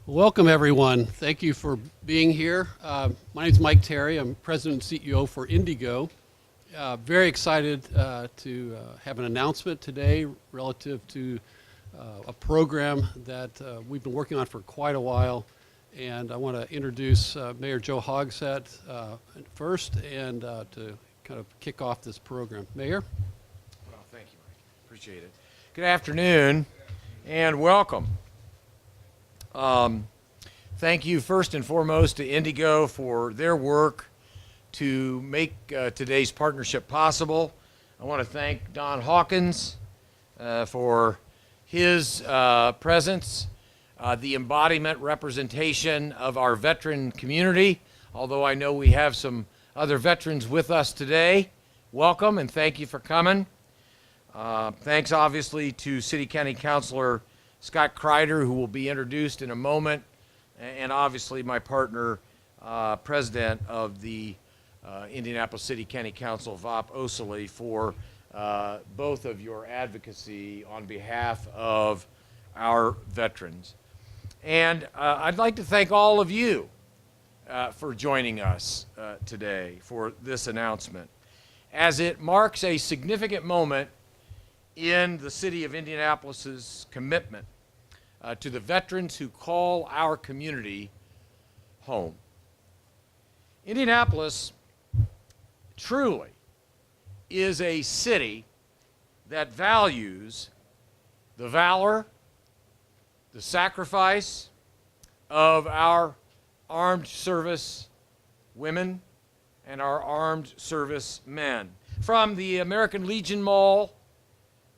Welcome, everyone. Thank you for being here. My name is Mike Terry. I'm President and CEO for IndyGo. Very excited to have an announcement today relative to a program that we've been working on for quite a while. And I want to introduce Mayor Joe Hogsett first and to kind of kick off this program. Mayor? Well, thank you, Mike. Appreciate it. Good afternoon and welcome. Thank you first and foremost to IndyGo for their work to make today's partnership possible. I want to thank Don Hawkins for his presence, the embodiment representation of our veteran community, although I know we have some other veterans with us today. Welcome and thank you for coming. Thanks obviously to City County Councilor Scott Kreider, who will be introduced in a moment, and obviously my partner, President of the Indianapolis City County Council, Vop Osili, for both of your advocacy on behalf of our veterans. And I'd like to thank all of you for joining us today for this announcement, as it marks a significant moment in the city of Indianapolis's commitment to the veterans who call our community home. Indianapolis truly is a city that values the valor, the sacrifice of our armed service women and our armed service men. From the American Legion Mall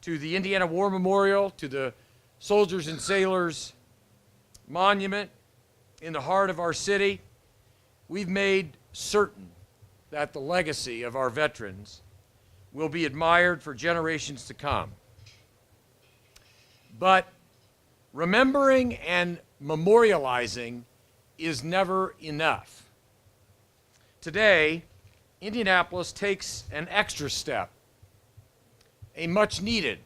to the Indiana War Memorial, to the Soldiers and Sailors Monument in the heart of our city, we've made certain that the legacy of our veterans will be admired for generations to come. But remembering and memorializing is never enough. Today, Indianapolis takes an extra step, a much needed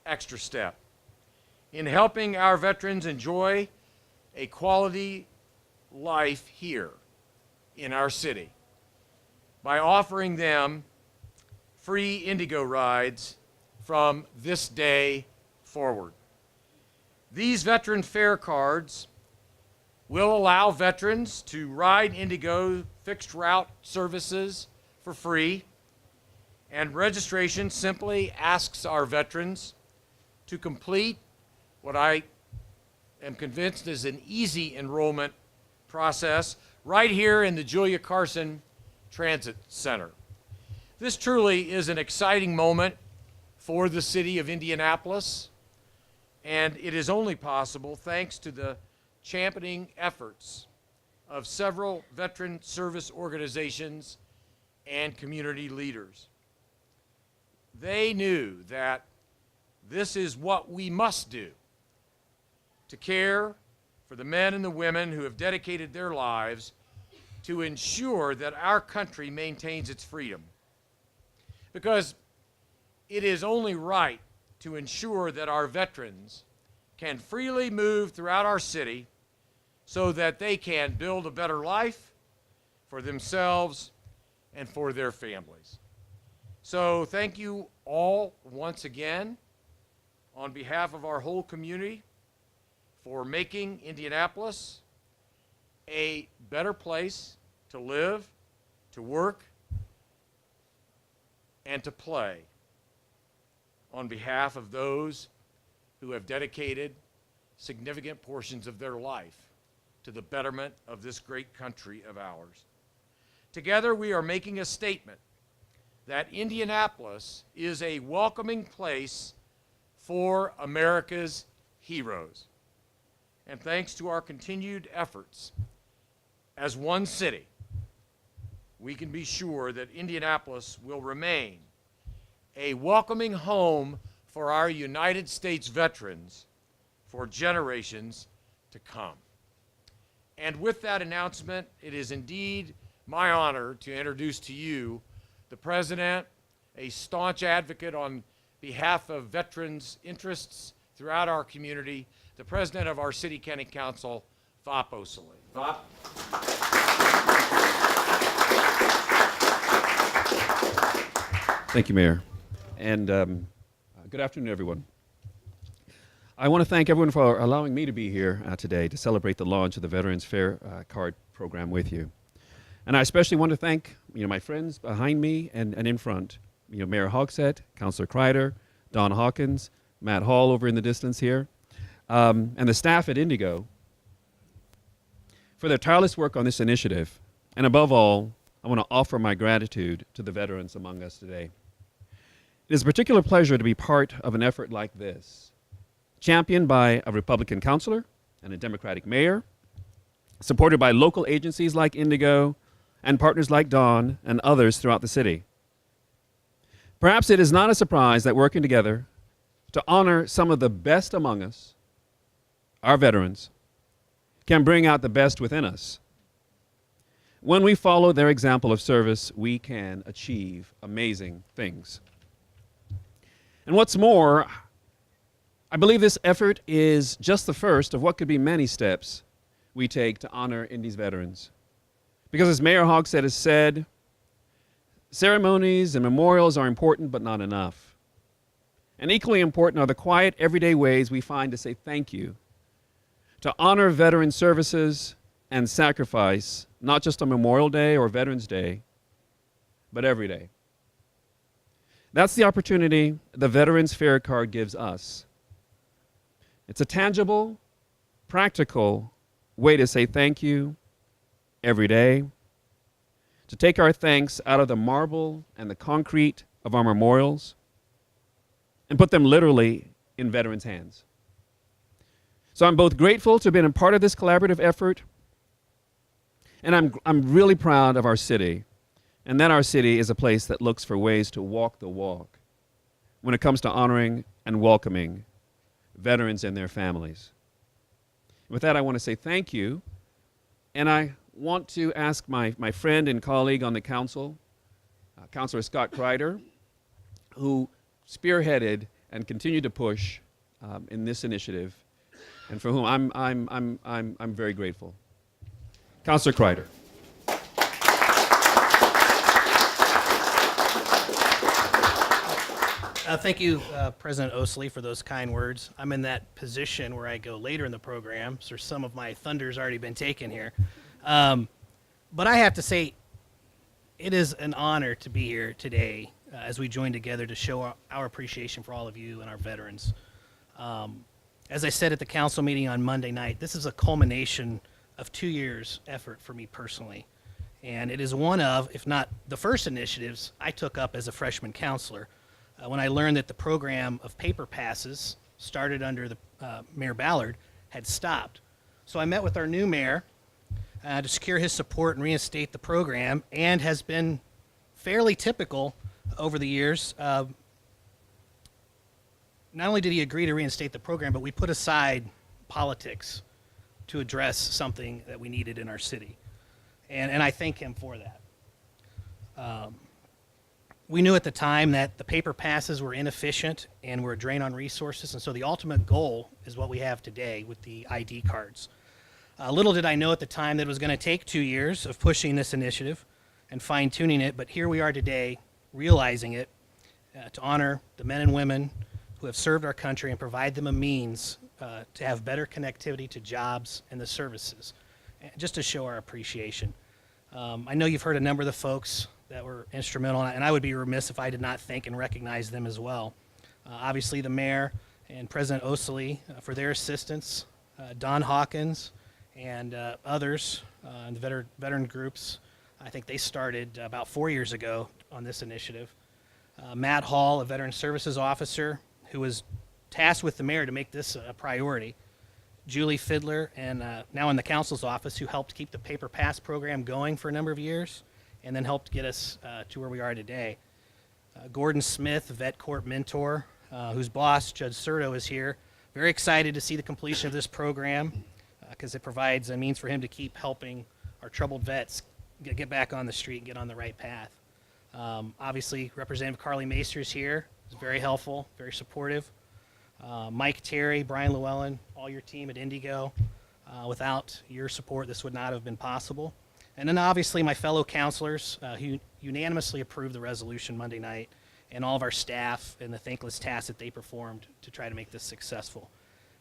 extra step, in helping our veterans enjoy a quality life here in our city by offering them free IndyGo rides from this day forward. These veteran fare cards will allow veterans to ride IndyGo fixed route services for free, and registration simply asks our veterans to complete what I am convinced is an easy enrollment process right here in the Julia Carson Transit Center. This truly is an exciting moment for the city of Indianapolis, and it is only possible thanks to the championing efforts of several veteran service organizations and community leaders. They knew that this is what we must do to care for the men and the women who have dedicated their lives to ensure that our country maintains its freedom. Because it is only right to ensure that our veterans can freely move throughout our city so that they can build a better life for themselves and for their families. So thank you all once again on behalf of our whole community for making Indianapolis a better place to live, to work, and to play on behalf of those who have dedicated significant portions of their life to the betterment of this great country of ours. Together, we are making a statement that Indianapolis is a welcoming place for America's heroes. And thanks to our continued efforts as one city, we can be sure that Indianapolis will remain a welcoming home for our United States veterans for generations to come. And with that announcement, it is indeed my honor to introduce to you the President, a staunch advocate on behalf of veterans' interests throughout our community, the president of our City County Council, Phop Osili. Phop? Thank you, Mayor. And good afternoon, everyone. I want to thank everyone for allowing me to be here today to celebrate the launch of the Veterans Fair Card program with you. And I especially want to thank my friends behind me and in front, Mayor Hogsett, Councilor Kreider, Don Hawkins, Matt Hall over in the distance here, and the staff at IndyGo for their tireless work on this initiative. And above all, I want to offer my gratitude to the veterans among us today. It is a particular pleasure to be part of an effort like this, championed by a Republican councilor and a Democratic mayor, supported by local agencies like IndyGo and partners like Don and others throughout the city. Perhaps it is not a surprise that working together to honor some of the best among us, our veterans, can bring out the best within us. When we follow their example of service, we can achieve amazing things. And what's more, I believe this effort is just the first of what could be many steps we take to honor Indy's veterans. Because as Mayor Hogsett has said, ceremonies and memorials are important but not enough. And equally important are the quiet, everyday ways we find to say thank you, to honor veteran services and sacrifice, not just on Memorial Day or Veterans Day, but every day. That's the opportunity the Veterans Fair Card gives us. It's a tangible, practical way to say thank you every day, to take our thanks out of the marble and the concrete of our memorials and put them literally in veterans' hands. So I'm both grateful to have been a part of this collaborative effort, and I'm really proud of our city, and that our city is a place that looks for ways to walk the walk when it comes to honoring and welcoming veterans and their families. With that, I want to say thank you, and I want to ask my friend and colleague on the council, Councilor Scott Kreider, who spearheaded and continued to push in this initiative, and for whom I'm very grateful. Councilor Kreider. Thank you, President Osili, for those kind words. I'm in that position where I go later in the program, so some of my thunder's already been taken here. But I have to say, it is an honor to be here today as we join together to show our appreciation for all of you and our veterans. As I said at the council meeting on Monday night, this is a culmination of 2 years' effort for me personally. And it is one of, if not the first initiatives I took up as a freshman counselor when I learned that the program of paper passes started under the Mayor Ballard had stopped. So I met with our new mayor to secure his support and reinstate the program, and has been fairly typical over the years. Not only did he agree to reinstate the program, but we put aside politics to address something that we needed in our city. And I thank him for that. We knew at the time that the paper passes were inefficient and were a drain on resources, and so the ultimate goal is what we have today with the ID cards. Little did I know at the time that it was going to take 2 years of pushing this initiative and fine-tuning it, but here we are today realizing it to honor the men and women who have served our country and provide them a means to have better connectivity to jobs and the services, just to show our appreciation. I know you've heard a number of the folks that were instrumental, and I would be remiss if I did not thank and recognize them as well. Obviously the mayor and President Osili for their assistance, Don Hawkins and others in the veteran groups. I think they started about 4 years ago on this initiative. Matt Hall, a veteran services officer who was tasked with the mayor to make this a priority. Julie Fiddler, and now in the council's office, who helped keep the paper pass program going for a number of years and then helped get us to where we are today. Gordon Smith, vet court mentor, whose boss, Judge Serto, is here. Very excited to see the completion of this program because it provides a means for him to keep helping our troubled vets get back on the street and get on the right path. Obviously, Representative Carly Maester is here. It's very helpful, very supportive. Mike Terry, Brian Llewellyn, all your team at IndyGo. Without your support, this would not have been possible. And then obviously my fellow counselors who unanimously approved the resolution Monday night, and all of our staff and the thankless tasks that they performed to try to make this successful.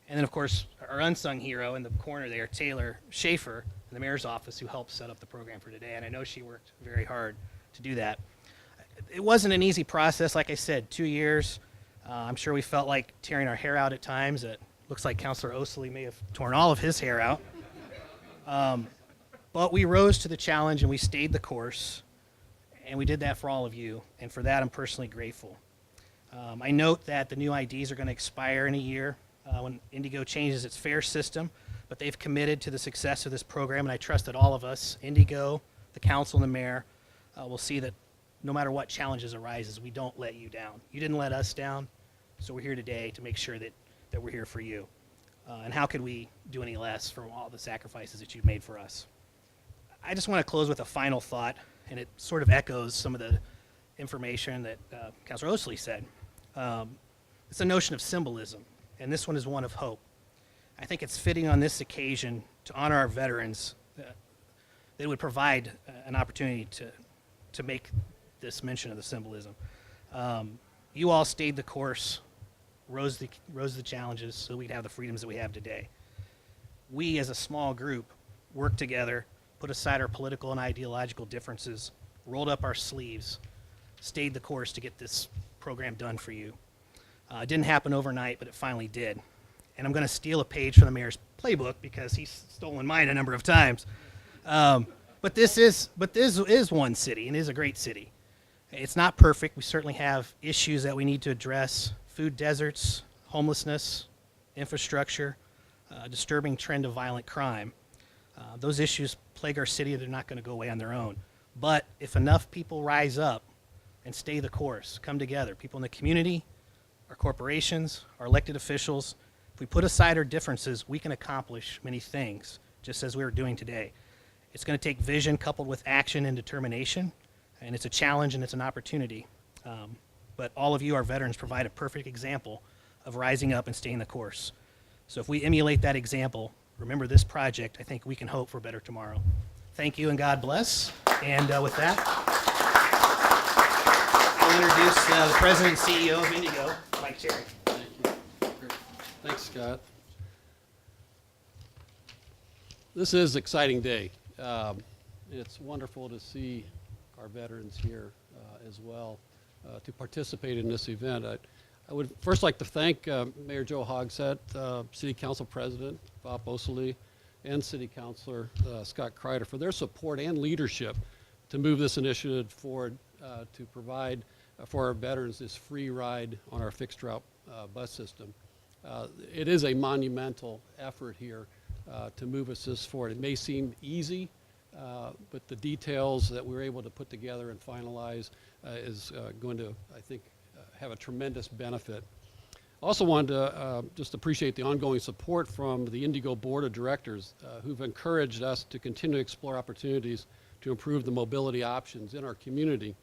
And then, of course, our unsung hero in the corner there, Taylor Schaefer, in the mayor's office, who helped set up the program for today. And I know she worked very hard to do that. It wasn't an easy process, like I said, 2 years. I'm sure we felt like tearing our hair out at times. It looks like Councilor Osley may have torn all of his hair out. But we rose to the challenge and we stayed the course. And we did that for all of you. And for that, I'm personally grateful. I note that the new IDs are going to expire in a year when IndyGo changes its fare system. But they've committed to the success of this program. And I trust that all of us, IndyGo, the council, and the mayor, will see that no matter what challenges arises, we don't let you down. You didn't let us down. So we're here today to make sure that we're here for you. And how could we do any less from all the sacrifices that you've made for us? I just want to close with a final thought, and it sort of echoes some of the information that Councilor Osley said. It's a notion of symbolism, and this one is one of hope. I think it's fitting on this occasion to honor our veterans that it would provide an opportunity to make this mention of the symbolism. You all stayed the course, rose the challenges so we'd have the freedoms that we have today. We as a small group worked together, put aside our political and ideological differences, rolled up our sleeves, stayed the course to get this program done for you. It didn't happen overnight, but it finally did. And I'm going to steal a page from the mayor's playbook because he's stolen mine a number of times. But this is one city, and it is a great city. It's not perfect. We certainly have issues that we need to address: food deserts, homelessness, infrastructure, disturbing trend of violent crime. Those issues plague our city. They're not going to go away on their own. But if enough people rise up and stay the course, come together, people in the community, our corporations, our elected officials, if we put aside our differences, we can accomplish many things, just as we are doing today. It's going to take vision coupled with action and determination, and it's a challenge and it's an opportunity. But all of you, our veterans, provide a perfect example of rising up and staying the course. So if we emulate that example, remember this project, I think we can hope for a better tomorrow. Thank you and God bless. And with that, I'll introduce the President and CEO of IndyGo, Mike Terry. Thank you. Great. Thanks, Scott. This is an exciting day. It's wonderful to see our veterans here as well to participate in this event. I would first like to thank Mayor Joe Hogsett, City Council President Bob Osley, and City Councilor Scott Kreider for their support and leadership to move this initiative forward to provide for our veterans this free ride on our fixed route bus system. It is a monumental effort here to move us this forward. It may seem easy, but the details that we're able to put together and finalize is going to, I think, have a tremendous benefit. Also wanted to just appreciate the ongoing support from the IndyGo Board of Directors who've encouraged us to continue to explore opportunities to improve the mobility options in our community.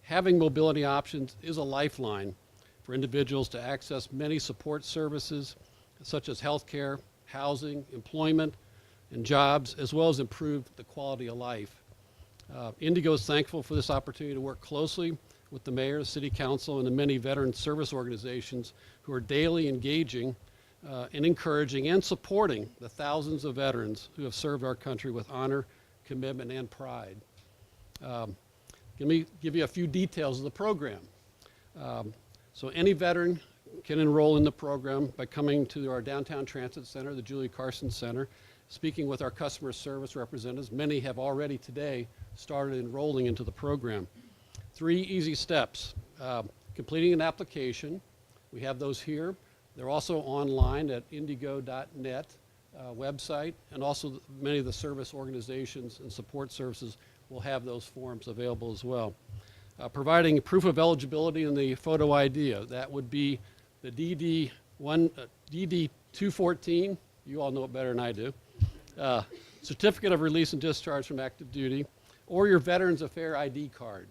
Having mobility options is a lifeline for individuals to access many support services such as healthcare, housing, employment, and jobs, as well as improve the quality of life. IndyGo is thankful for this opportunity to work closely with the mayor, city council, and the many veteran service organizations who are daily engaging and encouraging and supporting the thousands of veterans who have served our country with honor, commitment, and pride. Let me give you a few details of the program. So any veteran can enroll in the program by coming to our downtown transit center, the Julia Carson Center, speaking with our customer service representatives. Many have already today started enrolling into the program. 3 easy steps: completing an application. We have those here. They're also online at indigo.net website, and also many of the service organizations and support services will have those forms available as well. Providing proof of eligibility in the photo ID. That would be the DD-214. You all know it better than I do. Certificate of release and discharge from active duty, or your Veterans Affairs ID card.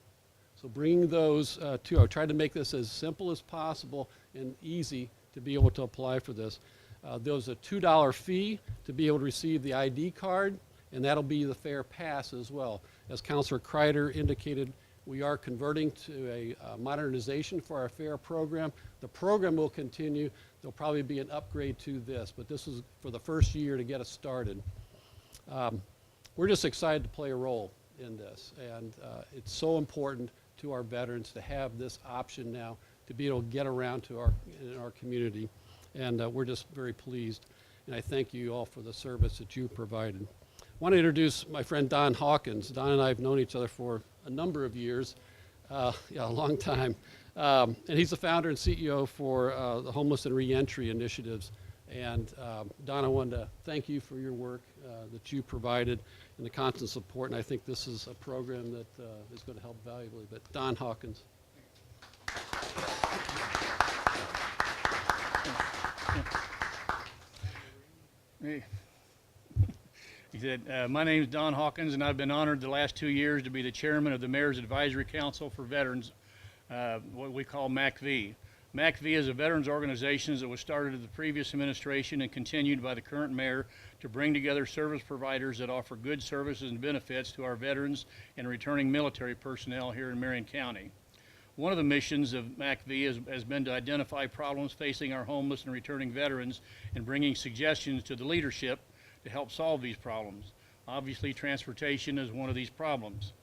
So bringing those I tried to make this as simple as possible and easy to be able to apply for this. There's a $2 fee to be able to receive the ID card, and that'll be the fare pass as well. As Councilor Kreider indicated, we are converting to a modernization for our fare program. The program will continue. There'll probably be an upgrade to this, but this is for the first year to get us started. We're just excited to play a role in this, and it's so important to our veterans to have this option now to be able to get around to our community, and we're just very pleased. And I thank you all for the service that you provided. I want to introduce my friend Don Hawkins. Don and I have known each other for a number of years, a long time. And he's the founder and CEO for the Homeless and Reentry Initiatives. And Don, I wanted to thank you for your work that you provided and the constant support. And I think this is a program that is going to help valuably. But Don Hawkins. Hey. He said, my name is Don Hawkins, and I've been honored the last 2 years to be the chairman of the Mayor's Advisory Council for Veterans, what we call MACV. MACV is a veterans organization that was started in the previous administration and continued by the current mayor to bring together service providers that offer good services and benefits to our veterans and returning military personnel here in Marion County. One of the missions of MACV has been to identify problems facing our homeless and returning veterans and bringing suggestions to the leadership to help solve these problems. Obviously, transportation is one of these problems.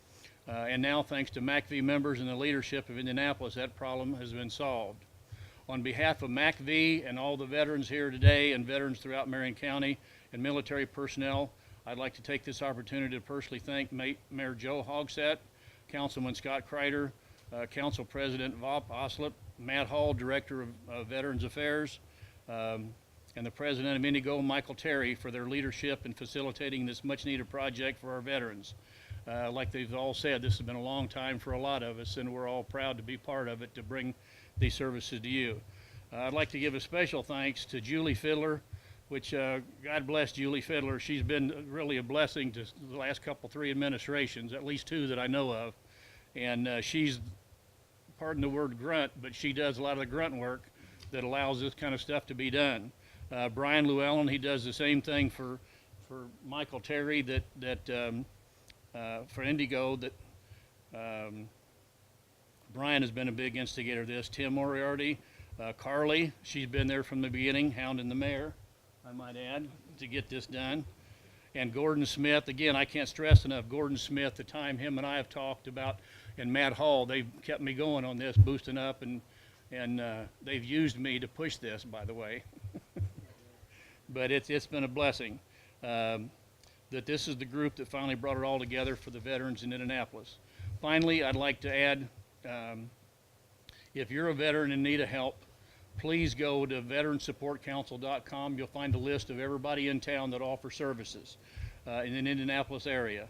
And now, thanks to MACV members and the leadership of Indianapolis, that problem has been solved. On behalf of MACV and all the veterans here today and veterans throughout Marion County and military personnel, I'd like to take this opportunity to personally thank Mayor Joe Hogsett, Councilman Scott Kreider, Council President Vop Oslip, Matt Hall, Director of Veterans Affairs, and the President of IndyGo, Michael Terry, for their leadership in facilitating this much-needed project for our veterans. Like they've all said, this has been a long time for a lot of us, and we're all proud to be part of it to bring these services to you. I'd like to give a special thanks to Julie Fiddler, which God bless Julie Fiddler. She's been really a blessing to the last three administrations, at least two that I know of. And she's, pardon the word grunt, but she does a lot of the grunt work that allows this kind of stuff to be done. Brian Llewellyn, he does the same thing for Michael Terry for IndyGo Brian has been a big instigator of this. Tim Moriarty, Carly, she's been there from the beginning, hounding the mayor, I might add, to get this done. And Gordon Smith, again, I can't stress enough, Gordon Smith, the time him and I have talked about, and Matt Hall, they've kept me going on this, boosting up, and they've used me to push this, by the way. But it's been a blessing that this is the group that finally brought it all together for the veterans in Indianapolis. Finally, I'd like to add, if you're a veteran in need of help, please go to veteransupportcouncil.com. You'll find a list of everybody in town that offers services in the Indianapolis area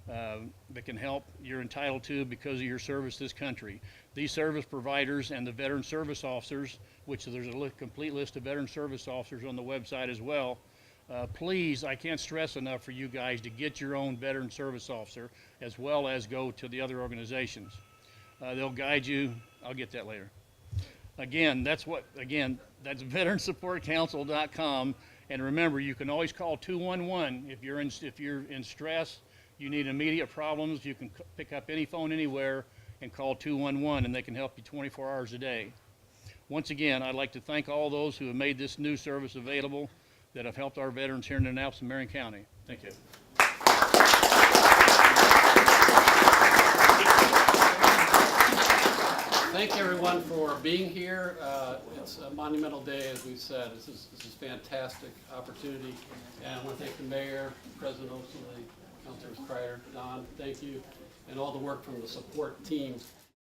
that can help you're entitled to because of your service to this country. These service providers and the veteran service officers, which there's a complete list of veteran service officers on the website as well, please, I can't stress enough for you guys to get your own veteran service officer as well as go to the other organizations. They'll guide you. I'll get that later. Again, that's veteransupportcouncil.com. And remember, you can always call 211 if you're in stress, you need immediate problems. You can pick up any phone anywhere and call 211, and they can help you 24 hours a day. Once again, I'd like to thank all those who have made this new service available that have helped our veterans here in Indianapolis and Marion County. Thank you. Thank everyone for being here. It's a monumental day, as we've said. This is fantastic opportunity. And I want to thank the mayor, President Osley, Councilors Kreider, Don, thank you, and all the work from the support teams